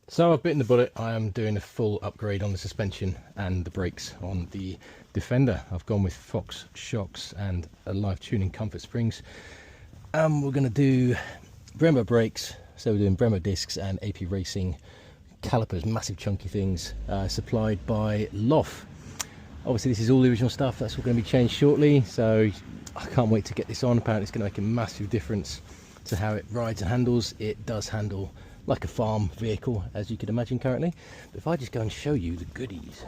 So I've bitten the bullet. I am doing a full upgrade on the suspension and the brakes on the Defender. I've gone with Fox shocks and a live tuning comfort springs. We're going to do Brembo brakes, so we're doing Brembo discs and AP Racing calipers, massive chunky things, supplied by Loff. Obviously this is all the original stuff, that's all going to be changed shortly, so I can't wait to get this on. Apparently it's going to make a massive difference to how it rides and handles. It does handle like a farm vehicle, as you could imagine currently. But if I just go and show you the goodies,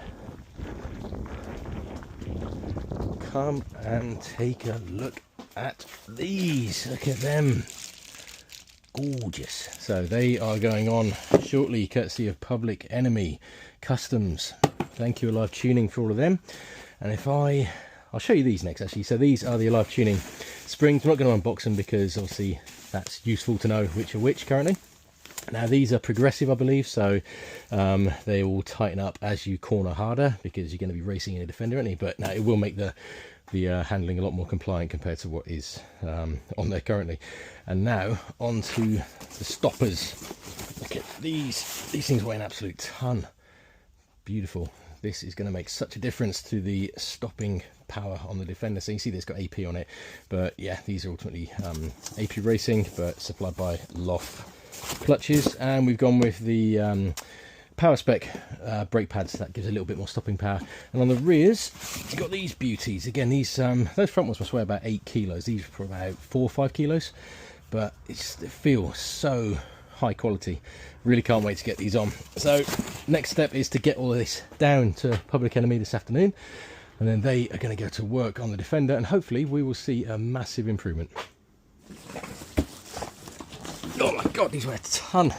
come and take a look at these. Look at them, gorgeous. So they are going on shortly, courtesy of Public Enemy Customs. Thank you, Alive Tuning, for all of them. And if I'll show you these next actually. So these are the Alive Tuning springs. I'm not going to unbox them because obviously that's useful to know which are which currently. Now these are progressive, I believe, so they will tighten up as you corner harder because you're going to be racing in a Defender, aren't you? But now it will make the handling a lot more compliant compared to what is on there currently. And now on to the stoppers. Look at these things weigh an absolute ton. Beautiful. This is going to make such a difference to the stopping power on the Defender. So you see this got AP on it, but yeah, these are ultimately AP Racing, but supplied by Loff clutches. And we've gone with the power spec brake pads. That gives a little bit more stopping power. And on the rears you've got these beauties again. These those front ones must weigh about 8 kilos. These are about 4 or 5 kilos, but it feels so high quality. Really can't wait to get these on. So next step is to get all of this down to Public Enemy this afternoon, and then they are going to go to work on the Defender, and hopefully we will see a massive improvement. Oh my god, these weigh a ton.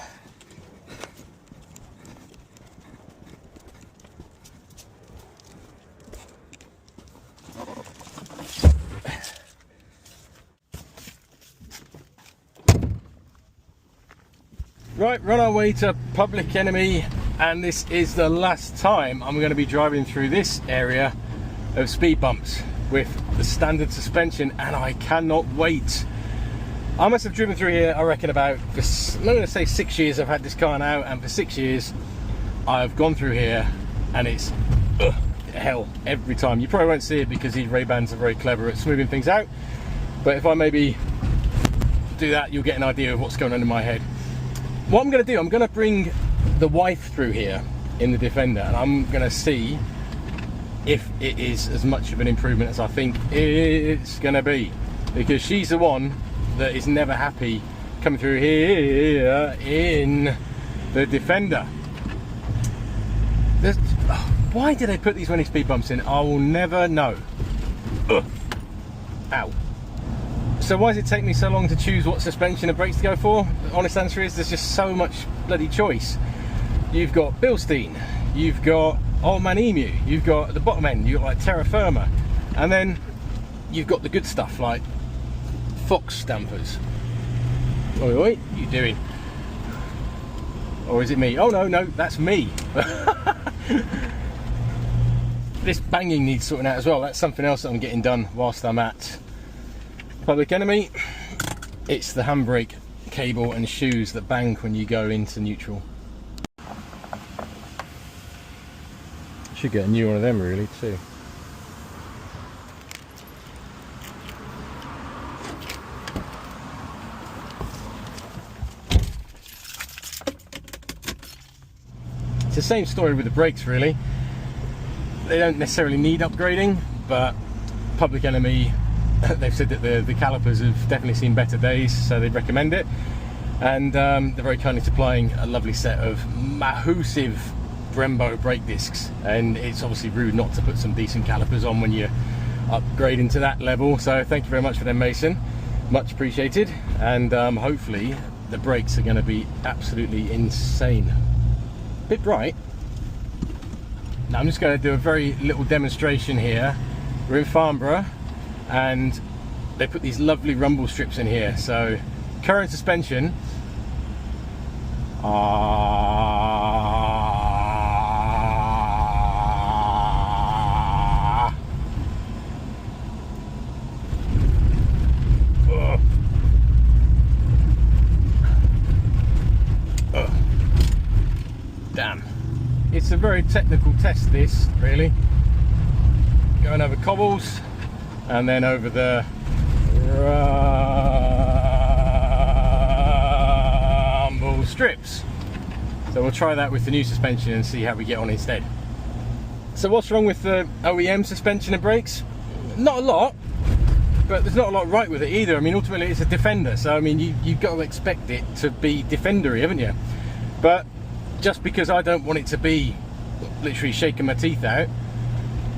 Right, we're on our way to Public Enemy, and this is the last time I'm going to be driving through this area of speed bumps with the standard suspension, and I cannot wait. I must have driven through here, I reckon, about, I'm going to say 6 years I've had this car now, and for 6 years I've gone through here, and it's hell every time. You probably won't see it because these Ray-Bans are very clever at smoothing things out, but if I maybe do that, you'll get an idea of what's going on in my head. What I'm going to do, I'm going to bring the wife through here in the Defender, and I'm going to see if it is as much of an improvement as I think it's going to be, because she's the one that is never happy coming through here in the Defender. Why do they put these winning speed bumps in? I will never know. Ow. So why does it take me so long to choose what suspension and brakes to go for? The honest answer is there's just so much bloody choice. You've got Bilstein, you've got Old Man Emu, you've got the bottom end, you've got like Terra Firma, and then you've got the good stuff like Fox stampers. Oi, oi, what are you doing? Or is it me? Oh no, that's me. This banging needs sorting out as well. That's something else that I'm getting done whilst I'm at Public Enemy. It's the handbrake cable and shoes that bang when you go into neutral. Should get a new one of them really too. It's the same story with the brakes really. They don't necessarily need upgrading, but Public Enemy, they've said that the calipers have definitely seen better days, so they'd recommend it. And they're very kindly supplying a lovely set of massive Brembo brake discs, and it's obviously rude not to put some decent calipers on when you're upgrading to that level. So thank you very much for them, Mason, much appreciated. And hopefully the brakes are going to be absolutely insane. Bit bright. Now I'm just going to do a very little demonstration here. We're in Farnborough, and they put these lovely rumble strips in here. So current suspension, damn. It's a very technical test, this, really. Going over cobbles and then over the rumble strips. So we'll try that with the new suspension and see how we get on instead. So what's wrong with the OEM suspension and brakes? Not a lot, but there's not a lot right with it either. I mean, ultimately it's a Defender, so I mean you've got to expect it to be Defender-y, haven't you? But just because I don't want it to be literally shaking my teeth out,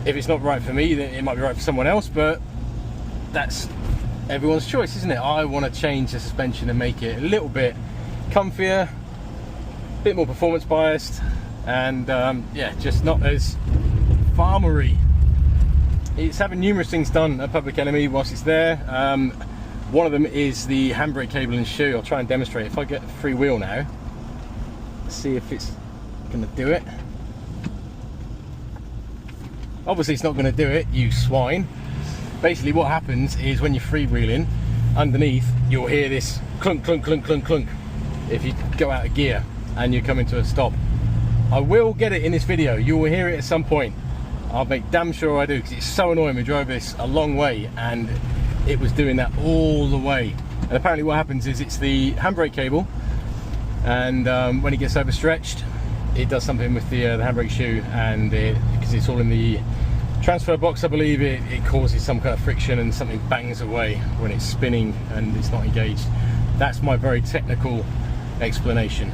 if it's not right for me, then it might be right for someone else, but that's everyone's choice, isn't it? I want to change the suspension and make it a little bit comfier, a bit more performance biased, and yeah, just not as farmery. It's having numerous things done at Public Enemy whilst it's there. One of them is the handbrake cable and shoe. I'll try and demonstrate. If I get a free wheel now, see if it's going to do it. Obviously it's not going to do it, you swine. Basically what happens is when you're freewheeling, underneath you'll hear this clunk, clunk, clunk, clunk, clunk if you go out of gear and you come into a stop. I will get it in this video, you will hear it at some point. I'll make damn sure I do, because it's so annoying. We drove this a long way and it was doing that all the way. And apparently what happens is it's the handbrake cable, and when it gets overstretched, it does something with the handbrake shoe, and because it's all in the transfer box, I believe, it causes some kind of friction and something bangs away when it's spinning and it's not engaged. That's my very technical explanation.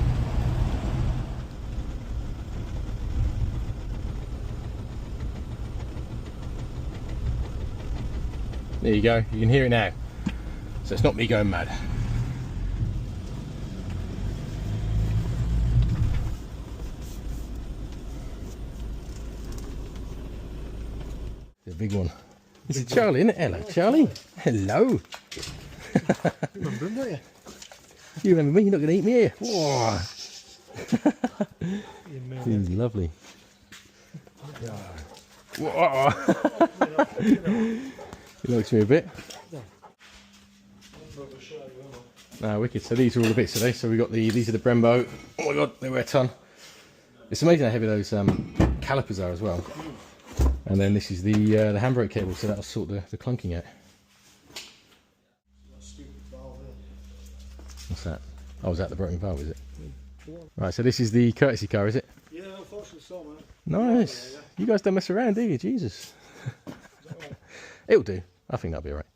There you go, you can hear it now. So it's not me going mad. The big one. This is Charlie, isn't it? Hello, Charlie. Hello. You remember him, don't you? You remember me? You're not going to eat me here. Whoa. He's lovely. Whoa. He likes me a bit. Wicked. So these are all the bits today. So we got these are the Brembo. Oh my god, they weigh a ton. It's amazing how heavy those calipers are as well. And then this is the handbrake cable, so that'll sort the clunking out. What's that? Oh, is that the broken valve, is it? Right, so this is the courtesy car, is it? Yeah, unfortunately so, man. Nice. Yeah. You guys don't mess around, do you? Jesus. It'll do. I think that'll be alright.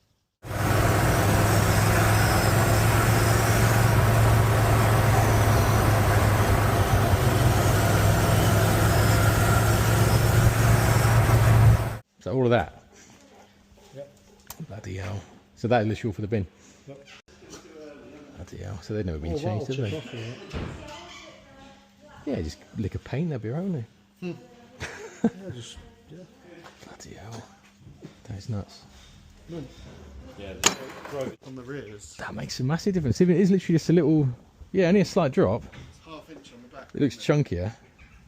So all of that? Yep. Bloody hell. So that is all for the bin? Yep. Bloody hell. So they've never been changed, have they? Yeah, just lick of paint, they'll be around there. Yeah, just, yeah. Bloody hell. That is nuts. Yeah, on the rears. That makes a massive difference. Even it is literally just a little, yeah, only a slight drop. It's ½ inch on the back. It looks chunkier.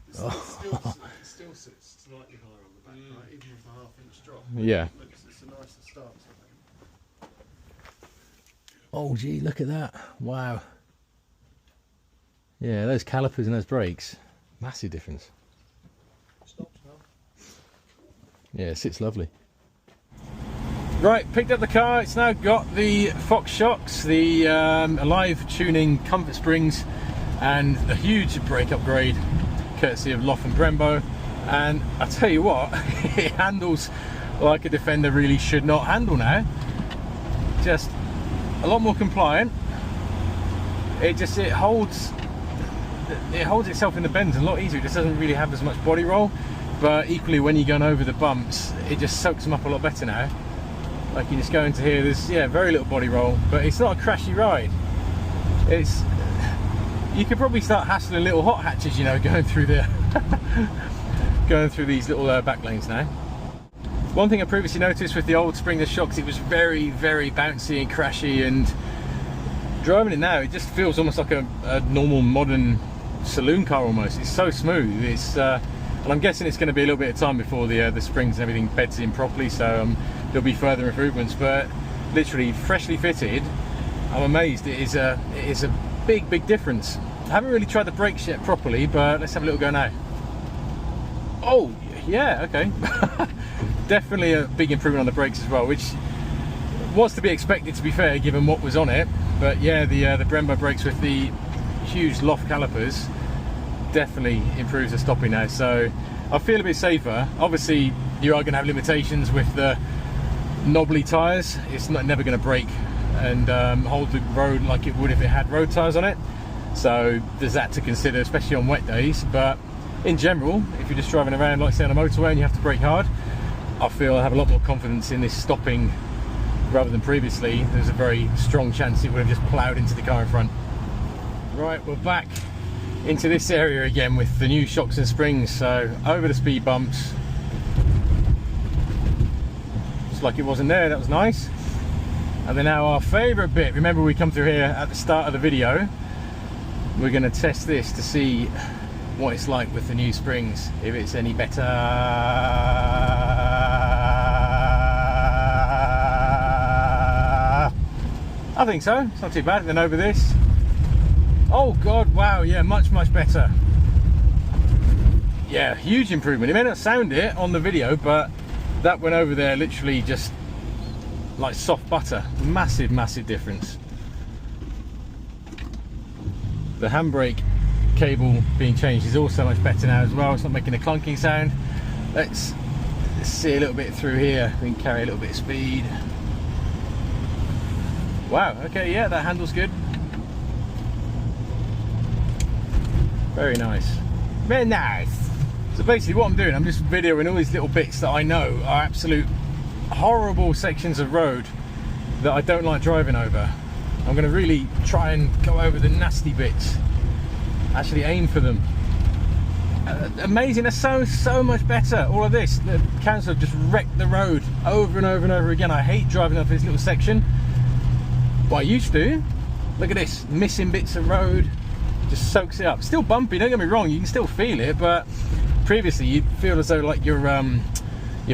It still sits slightly higher on the back, right? Even with the ½ inch drop. Yeah. It's a nicer start. Oh gee, look at that. Wow. Yeah, those calipers and those brakes, massive difference. Stops now. Yeah, it sits lovely. Right, picked up the car. It's now got the Fox shocks, the alive tuning comfort springs, and a huge brake upgrade courtesy of Loff and Brembo. And I tell you what, it handles like a Defender really should not handle now. Just a lot more compliant. It holds itself in the bends a lot easier. It just doesn't really have as much body roll, but equally when you're going over the bumps, it just soaks them up a lot better now. Like you just go into here, there's very little body roll, but it's not a crashy ride. You could probably start hassling little hot hatches, you know, going through these little back lanes now. One thing I previously noticed with the old springless shocks, it was very, very bouncy and crashy, and driving it now, it just feels almost like a normal modern saloon car almost. It's so smooth. And I'm guessing it's going to be a little bit of time before the springs and everything beds in properly, so there'll be further improvements. But literally freshly fitted, I'm amazed. It is a big difference. haven't really tried the brakes yet properly, but let's have a little go now. Oh, yeah, okay. Definitely a big improvement on the brakes as well, which was to be expected, to be fair, given what was on it. But yeah, the Brembo brakes with the huge Loff calipers definitely improves the stopping now, so I feel a bit safer. Obviously you are going to have limitations with the knobbly tyres. It's never going to brake and hold the road like it would if it had road tyres on it, so there's that to consider, especially on wet days. But in general, if you're just driving around, like say on a motorway, and you have to brake hard, I feel I have a lot more confidence in this stopping rather than previously. There's a very strong chance it would have just ploughed into the car in front. Right, we're back into this area again with the new shocks and springs, so over the speed bumps. Just like it wasn't there, that was nice. And then now our favourite bit, remember we come through here at the start of the video, we're going to test this to see what it's like with the new springs, if it's any better. I think so, it's not too bad. And then over this, oh god, wow, yeah, much better. Yeah, huge improvement. It may not sound it on the video, but that went over there literally just like soft butter. Massive difference. The handbrake cable being changed is also much better now as well. It's not making a clunking sound. Let's see a little bit through here. We can carry a little bit of speed. Wow, okay, yeah, that handle's good. Very nice. Very nice. So basically what I'm doing, I'm just videoing all these little bits that I know are absolute horrible sections of road that I don't like driving over. I'm going to really try and go over the nasty bits. Actually aim for them. Amazing, they're so much better. All of this, the council have just wrecked the road over and over again. I hate driving up this little section. What I used to, look at this, missing bits of road, just soaks it up. Still bumpy, don't get me wrong, you can still feel it, but previously you'd feel as though like your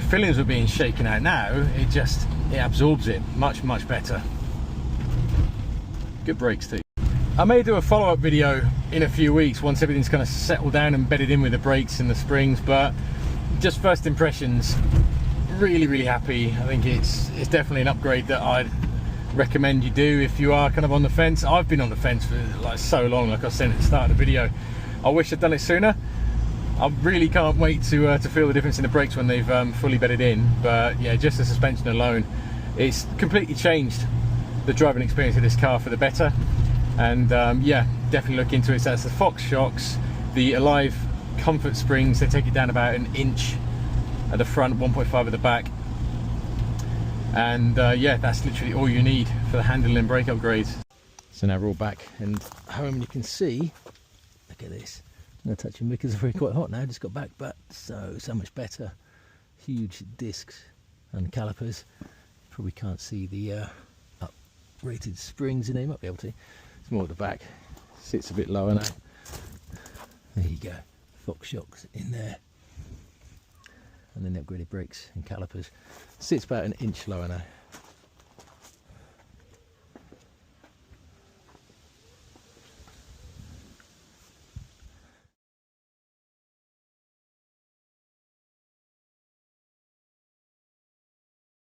fillings were being shaken out. Now it absorbs it much better. Good brakes too. I may do a follow-up video in a few weeks once everything's kind of settled down and bedded in with the brakes and the springs, but just first impressions, really happy. I think it's definitely an upgrade that I'd recommend you do if you are kind of on the fence. I've been on the fence for like so long, like I said at the start of the video. I wish I'd done it sooner. I really can't wait to feel the difference in the brakes when they've fully bedded in. But yeah, just the suspension alone, it's completely changed the driving experience of this car for the better. And yeah, definitely look into it. So that's the Fox shocks, the Alive comfort springs. They take it down about an inch at the front, 1.5 at the back. And yeah, that's literally all you need for the handling and brake upgrades. So now we're all back and home, and you can see, look at this. I'm going to touch them because it's very quite hot now. Just got back, but so much better. Huge discs and calipers. Probably can't see the up-rated springs in there. You might be able to. It's more at the back. Sits a bit lower now. There you go. Fox shocks in there. And then the upgraded brakes and calipers. Sits about an inch lower now.